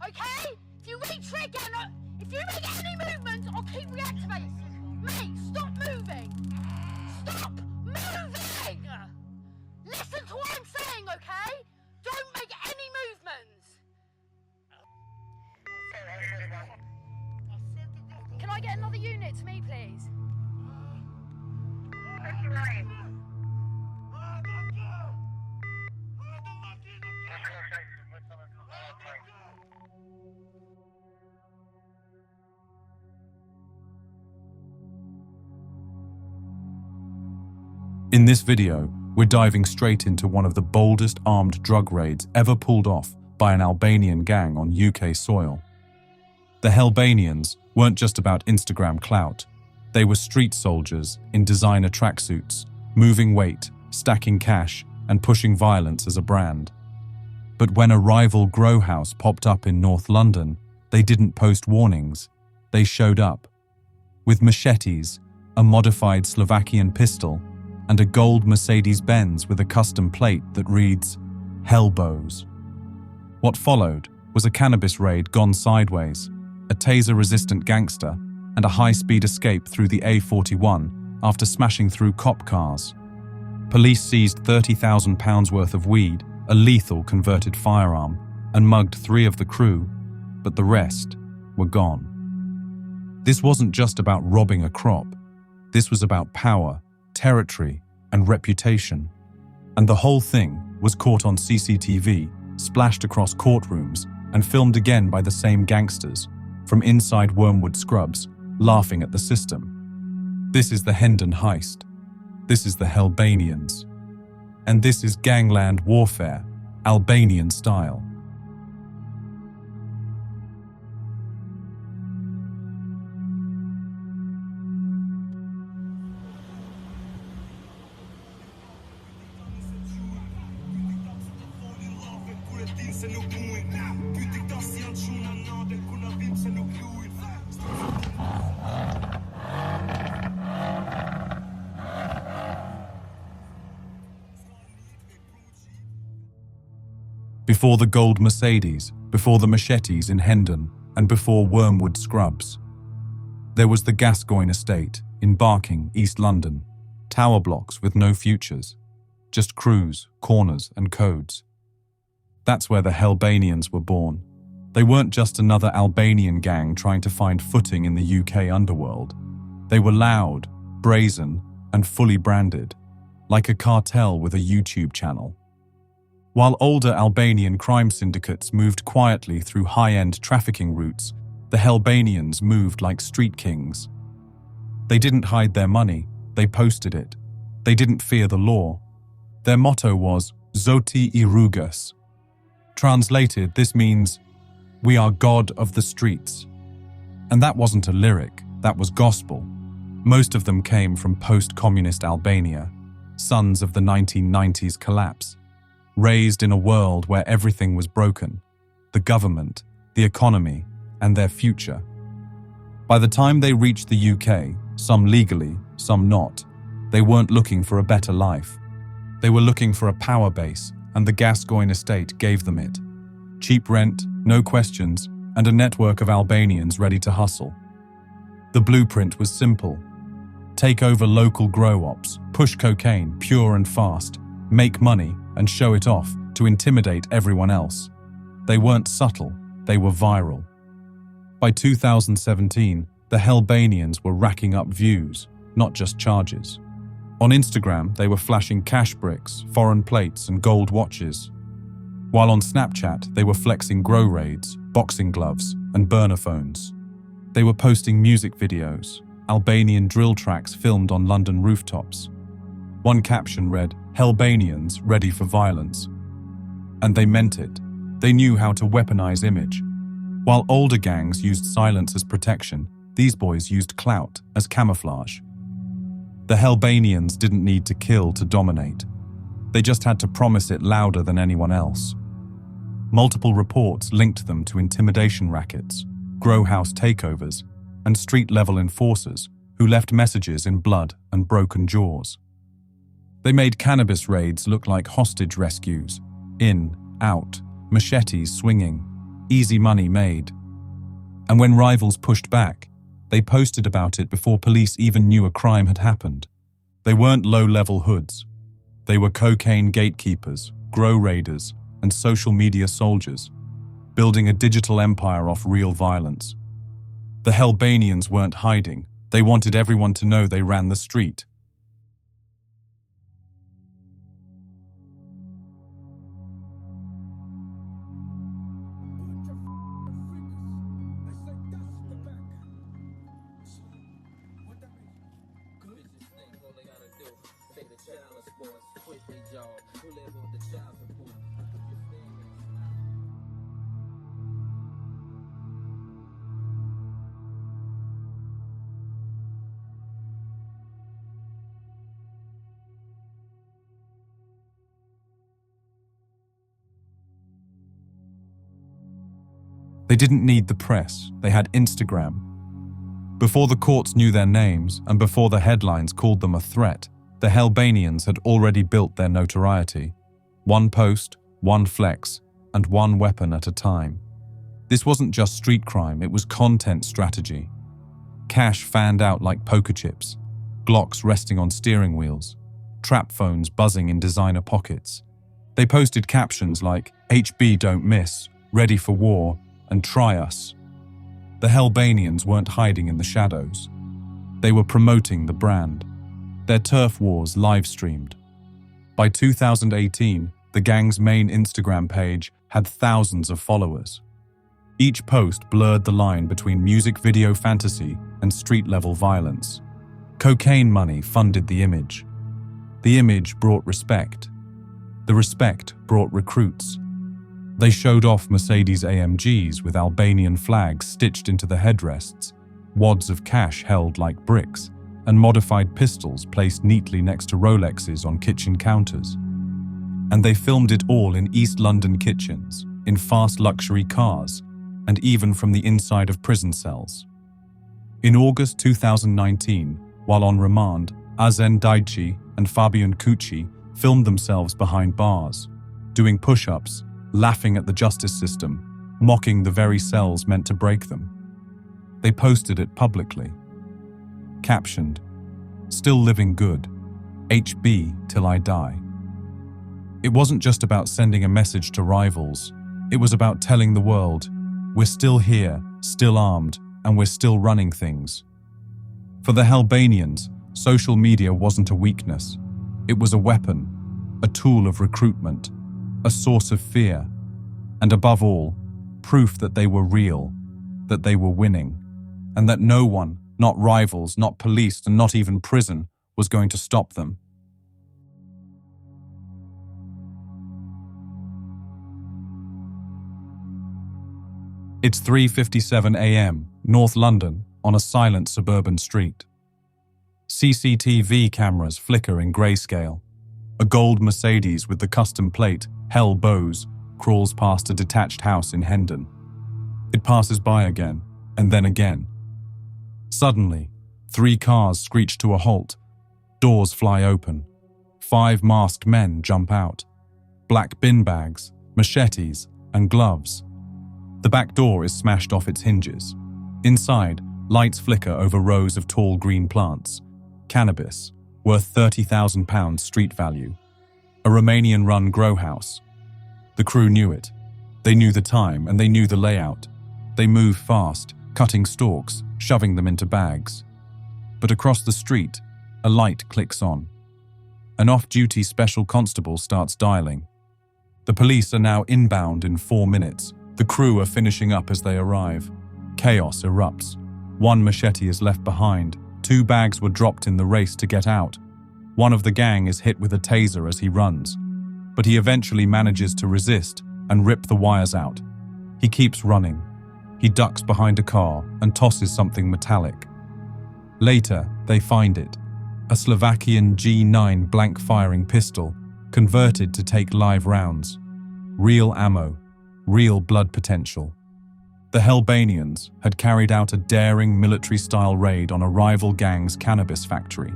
Okay? If you make any movement, I'll keep reactivating. Mate, stop moving! Stop moving! Listen to what I'm saying, okay? Don't make any movements! Can I get another unit to me, please? In this video, we're diving straight into one of the boldest armed drug raids ever pulled off by an Albanian gang on UK soil. The Hellbanianz weren't just about Instagram clout. They were street soldiers in designer tracksuits, moving weight, stacking cash, and pushing violence as a brand. But when a rival grow house popped up in North London, they didn't post warnings. They showed up. With machetes, a modified Slovakian pistol, and a gold Mercedes-Benz with a custom plate that reads, Hellbows. What followed was a cannabis raid gone sideways, a taser-resistant gangster, and a high-speed escape through the A41 after smashing through cop cars. Police seized £30,000 worth of weed, a lethal converted firearm, and mugged 3 of the crew, but the rest were gone. This wasn't just about robbing a crop. This was about power, territory, and reputation. And the whole thing was caught on CCTV, splashed across courtrooms, and filmed again by the same gangsters, from inside Wormwood Scrubs, laughing at the system. This is the Hendon heist. This is the Hellbanianz. And this is gangland warfare, Albanian style. Before the gold Mercedes, before the machetes in Hendon, and before Wormwood Scrubs. There was the Gascoigne estate in Barking, East London, tower blocks with no futures, just crews, corners and codes. That's where the Hellbanianz were born. They weren't just another Albanian gang trying to find footing in the UK underworld. They were loud, brazen, and fully branded, like a cartel with a YouTube channel. While older Albanian crime syndicates moved quietly through high-end trafficking routes, the Hellbanianz moved like street kings. They didn't hide their money, they posted it. They didn't fear the law. Their motto was Zoti I Rrugas. Translated, this means, we are God of the streets. And that wasn't a lyric, that was gospel. Most of them came from post-communist Albania, sons of the 1990s collapse. Raised in a world where everything was broken, the government, the economy, and their future. By the time they reached the UK, some legally, some not, they weren't looking for a better life. They were looking for a power base, and the Gascoigne estate gave them it. Cheap rent, no questions, and a network of Albanians ready to hustle. The blueprint was simple. Take over local grow-ops, push cocaine pure and fast, make money, and show it off to intimidate everyone else. They weren't subtle, they were viral. By 2017, the Hellbanianz were racking up views, not just charges. On Instagram, they were flashing cash bricks, foreign plates, and gold watches. While on Snapchat, they were flexing grow raids, boxing gloves, and burner phones. They were posting music videos, Albanian drill tracks filmed on London rooftops. One caption read, Hellbanianz ready for violence. And they meant it. They knew how to weaponize image. While older gangs used silence as protection, these boys used clout as camouflage. The Hellbanianz didn't need to kill to dominate. They just had to promise it louder than anyone else. Multiple reports linked them to intimidation rackets, grow house takeovers, and street-level enforcers who left messages in blood and broken jaws. They made cannabis raids look like hostage rescues, in, out, machetes swinging, easy money made. And when rivals pushed back, they posted about it before police even knew a crime had happened. They weren't low-level hoods. They were cocaine gatekeepers, grow raiders, and social media soldiers, building a digital empire off real violence. The Hellbanians weren't hiding. They wanted everyone to know they ran the street. They didn't need the press, they had Instagram. Before the courts knew their names, and before the headlines called them a threat, the Hellbanians had already built their notoriety. One post, one flex, and one weapon at a time. This wasn't just street crime, it was content strategy. Cash fanned out like poker chips, Glocks resting on steering wheels, trap phones buzzing in designer pockets. They posted captions like, "HB don't miss, ready for war, and try us." The Hellbanians weren't hiding in the shadows. They were promoting the brand. Their turf wars live-streamed. By 2018, the gang's main Instagram page had thousands of followers. Each post blurred the line between music video fantasy and street-level violence. Cocaine money funded the image. The image brought respect. The respect brought recruits. They showed off Mercedes AMGs with Albanian flags stitched into the headrests, wads of cash held like bricks, and modified pistols placed neatly next to Rolexes on kitchen counters. And they filmed it all in East London kitchens, in fast luxury cars, and even from the inside of prison cells. In August 2019, while on remand, Azen Daichi and Fabian Cucci filmed themselves behind bars, doing push-ups, laughing at the justice system, mocking the very cells meant to break them. They posted it publicly. Captioned, "Still living good, HB till I die." It wasn't just about sending a message to rivals, it was about telling the world, we're still here, still armed, and we're still running things. For the Hellbanians, social media wasn't a weakness. It was a weapon, a tool of recruitment, a source of fear, and above all, proof that they were real, that they were winning, and that no one, not rivals, not police, and not even prison, was going to stop them. It's 3:57 a.m., North London, on a silent suburban street. CCTV cameras flicker in grayscale. A gold Mercedes with the custom plate, Hell Bose, crawls past a detached house in Hendon. It passes by again, and then again. Suddenly, 3 cars screech to a halt. Doors fly open. 5 masked men jump out. Black bin bags, machetes, and gloves. The back door is smashed off its hinges. Inside, lights flicker over rows of tall green plants. Cannabis, worth £30,000 street value. A Romanian-run grow house. The crew knew it. They knew the time and they knew the layout. They moved fast, cutting stalks, shoving them into bags. But across the street, a light clicks on. An off-duty special constable starts dialing. The police are now inbound in 4 minutes. The crew are finishing up as they arrive. Chaos erupts. 1 machete is left behind. 2 bags were dropped in the race to get out. One of the gang is hit with a taser as he runs, but he eventually manages to resist and rip the wires out. He keeps running. He ducks behind a car and tosses something metallic. Later, they find it. A Slovakian G9 blank-firing pistol, converted to take live rounds. Real ammo, real blood potential. The Hellbanians had carried out a daring military-style raid on a rival gang's cannabis factory.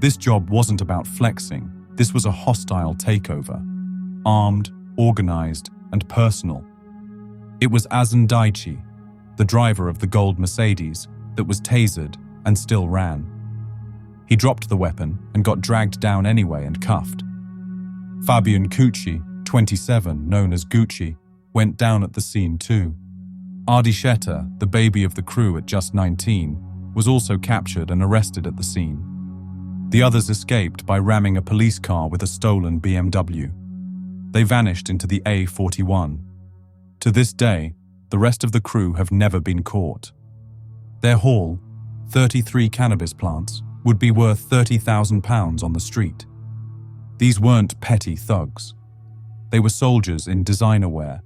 This job wasn't about flexing. This was a hostile takeover. Armed, organised, and personal. It was Daichi, the driver of the gold Mercedes, that was tasered and still ran. He dropped the weapon and got dragged down anyway and cuffed. Fabian Cucci, 27, known as Gucci, went down at the scene too. Audacious, the baby of the crew at just 19, was also captured and arrested at the scene. The others escaped by ramming a police car with a stolen BMW. They vanished into the A41. To this day, the rest of the crew have never been caught. Their haul, 33 cannabis plants, would be worth £30,000 on the street. These weren't petty thugs. They were soldiers in designer wear,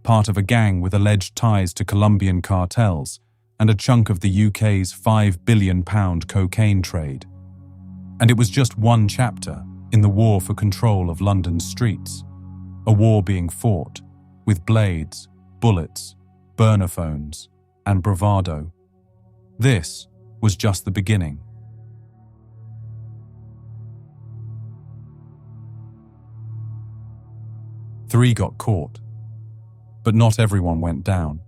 part of a gang with alleged ties to Colombian cartels and a chunk of the UK's £5 billion cocaine trade. And it was just one chapter in the war for control of London's streets, a war being fought with blades, bullets, burner phones, and bravado. This was just the beginning. Three got caught, but not everyone went down.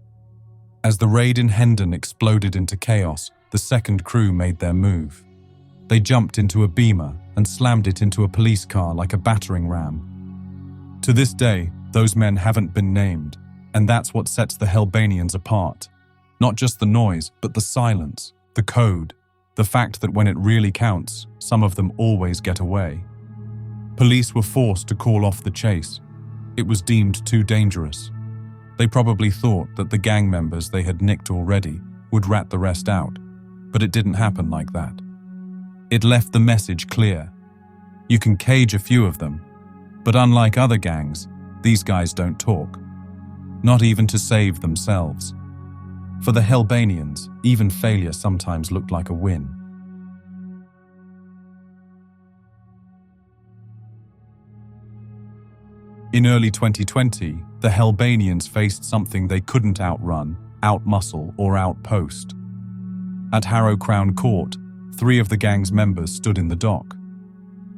As the raid in Hendon exploded into chaos, the second crew made their move. They jumped into a Beamer and slammed it into a police car like a battering ram. To this day, those men haven't been named, and that's what sets the Hellbanianz apart. Not just the noise, but the silence, the code, the fact that when it really counts, some of them always get away. Police were forced to call off the chase. It was deemed too dangerous. They probably thought that the gang members they had nicked already would rat the rest out, but it didn't happen like that. It left the message clear. You can cage a few of them, but unlike other gangs, these guys don't talk. Not even to save themselves. For the Hellbanianz, even failure sometimes looked like a win. In early 2020, the Hellbanianz faced something they couldn't outrun, outmuscle, or outpost. At Harrow Crown Court, 3 of the gang's members stood in the dock.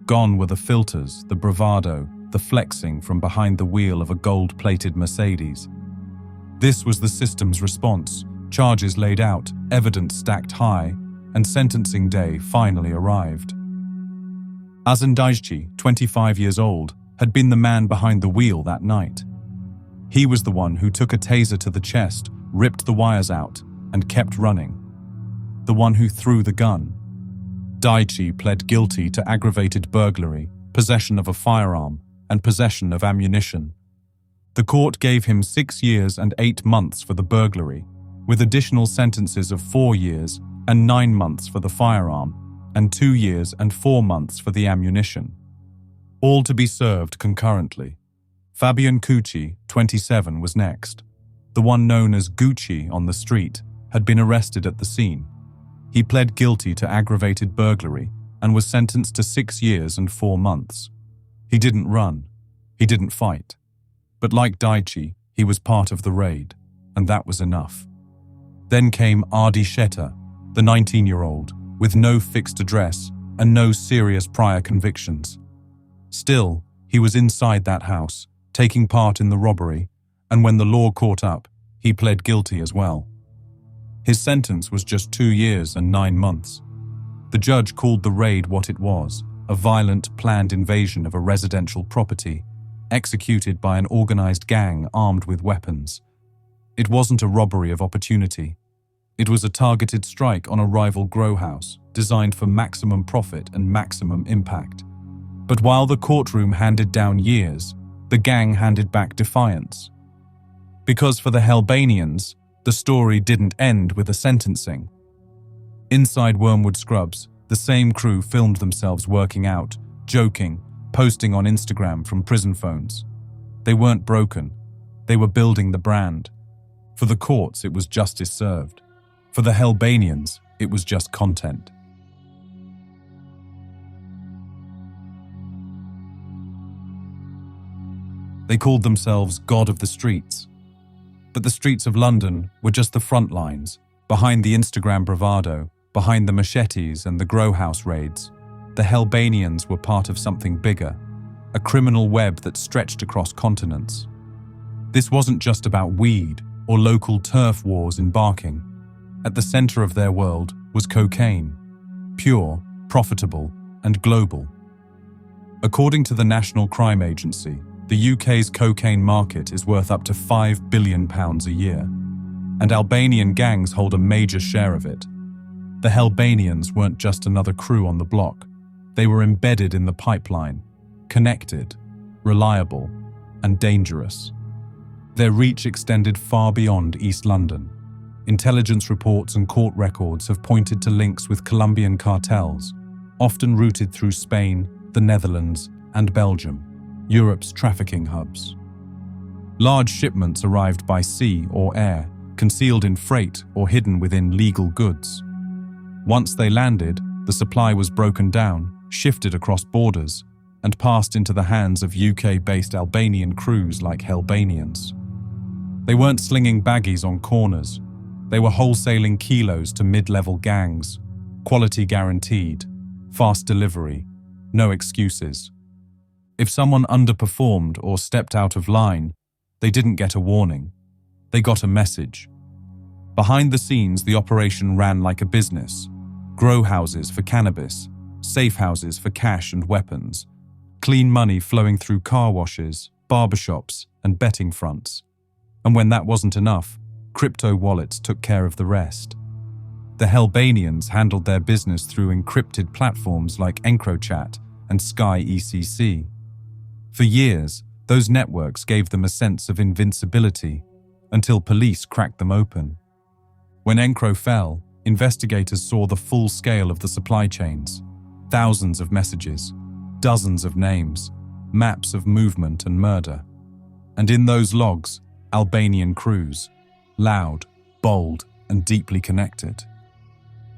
Gone were the filters, the bravado, the flexing from behind the wheel of a gold-plated Mercedes. This was the system's response. Charges laid out, evidence stacked high, and sentencing day finally arrived. Daichi, 25 years old, had been the man behind the wheel that night. He was the one who took a taser to the chest, ripped the wires out, and kept running. The one who threw the gun. Daichi pled guilty to aggravated burglary, possession of a firearm, and possession of ammunition. The court gave him 6 years and 8 months for the burglary, with additional sentences of 4 years and 9 months for the firearm, and 2 years and 4 months for the ammunition. All to be served concurrently. Fabian Cucci, 27, was next. The one known as Gucci on the street had been arrested at the scene. He pled guilty to aggravated burglary and was sentenced to 6 years and 4 months. He didn't run. He didn't fight. But like Daichi, he was part of the raid, and that was enough. Then came Audacious, the 19-year-old, with no fixed address and no serious prior convictions. Still, he was inside that house, taking part in the robbery, and when the law caught up, he pled guilty as well. His sentence was just 2 years and 9 months. The judge called the raid what it was, a violent, planned invasion of a residential property, executed by an organised gang armed with weapons. It wasn't a robbery of opportunity. It was a targeted strike on a rival grow house, designed for maximum profit and maximum impact. But while the courtroom handed down years, the gang handed back defiance. Because for the Hellbanianz, the story didn't end with a sentencing. Inside Wormwood Scrubs, the same crew filmed themselves working out, joking, posting on Instagram from prison phones. They weren't broken. They were building the brand. For the courts, it was justice served. For the Hellbanianz, it was just content. They called themselves God of the Streets. But the streets of London were just the front lines, behind the Instagram bravado, behind the machetes and the grow house raids. The Hellbanianz were part of something bigger. a criminal web that stretched across continents. This wasn't just about weed or local turf wars in Barking. At the center of their world was cocaine, pure, profitable, and global. According to the National Crime Agency, the UK's cocaine market is worth up to £5 billion a year, and Albanian gangs hold a major share of it. The Hellbanianz weren't just another crew on the block. They were embedded in the pipeline, connected, reliable, and dangerous. Their reach extended far beyond East London. Intelligence reports and court records have pointed to links with Colombian cartels, often routed through Spain, the Netherlands, and Belgium, Europe's trafficking hubs. Large shipments arrived by sea or air, concealed in freight or hidden within legal goods. Once they landed, the supply was broken down, shifted across borders, and passed into the hands of UK-based Albanian crews like Hellbanianz. They weren't slinging baggies on corners. They were wholesaling kilos to mid-level gangs, quality guaranteed, fast delivery, no excuses. If someone underperformed or stepped out of line, they didn't get a warning. They got a message. Behind the scenes, the operation ran like a business. Grow houses for cannabis, safe houses for cash and weapons, clean money flowing through car washes, barbershops, and betting fronts. And when that wasn't enough, crypto wallets took care of the rest. The Hellbanians handled their business through encrypted platforms like EncroChat and Sky ECC. For years, those networks gave them a sense of invincibility until police cracked them open. When Encro fell, investigators saw the full scale of the supply chains, thousands of messages, dozens of names, maps of movement and murder. And in those logs, Albanian crews, loud, bold, and deeply connected.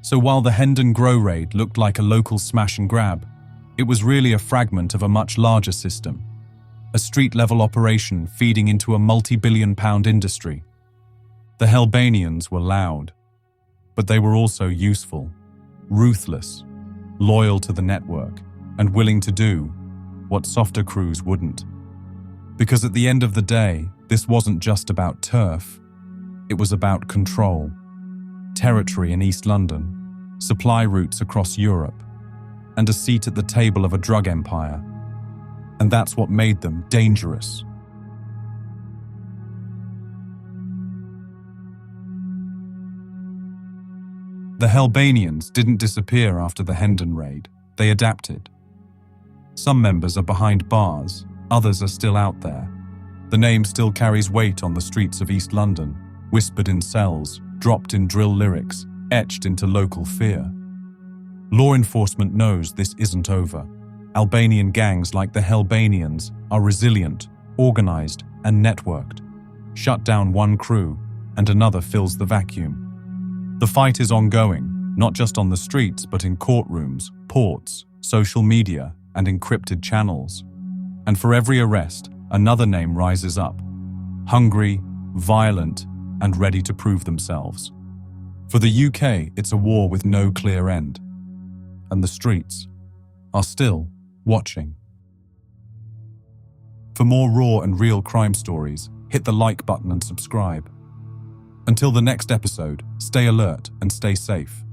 So while the Hendon grow raid looked like a local smash and grab, it was really a fragment of a much larger system, a street-level operation feeding into a multi-billion-pound industry. The Hellbanians were loud, but they were also useful, ruthless, loyal to the network, and willing to do what softer crews wouldn't. Because at the end of the day, this wasn't just about turf, it was about control, territory in East London, supply routes across Europe, and a seat at the table of a drug empire. And that's what made them dangerous. The Hellbanians didn't disappear after the Hendon raid, they adapted. Some members are behind bars, others are still out there. The name still carries weight on the streets of East London, whispered in cells, dropped in drill lyrics, etched into local fear. Law enforcement knows this isn't over. Albanian gangs like the Hellbanians are resilient, organised, and networked. Shut down one crew, and another fills the vacuum. The fight is ongoing, not just on the streets, but in courtrooms, ports, social media, and encrypted channels. And for every arrest, another name rises up. Hungry, violent, and ready to prove themselves. For the UK, it's a war with no clear end. And the streets are still watching. For more raw and real crime stories, hit the like button and subscribe. Until the next episode, stay alert and stay safe.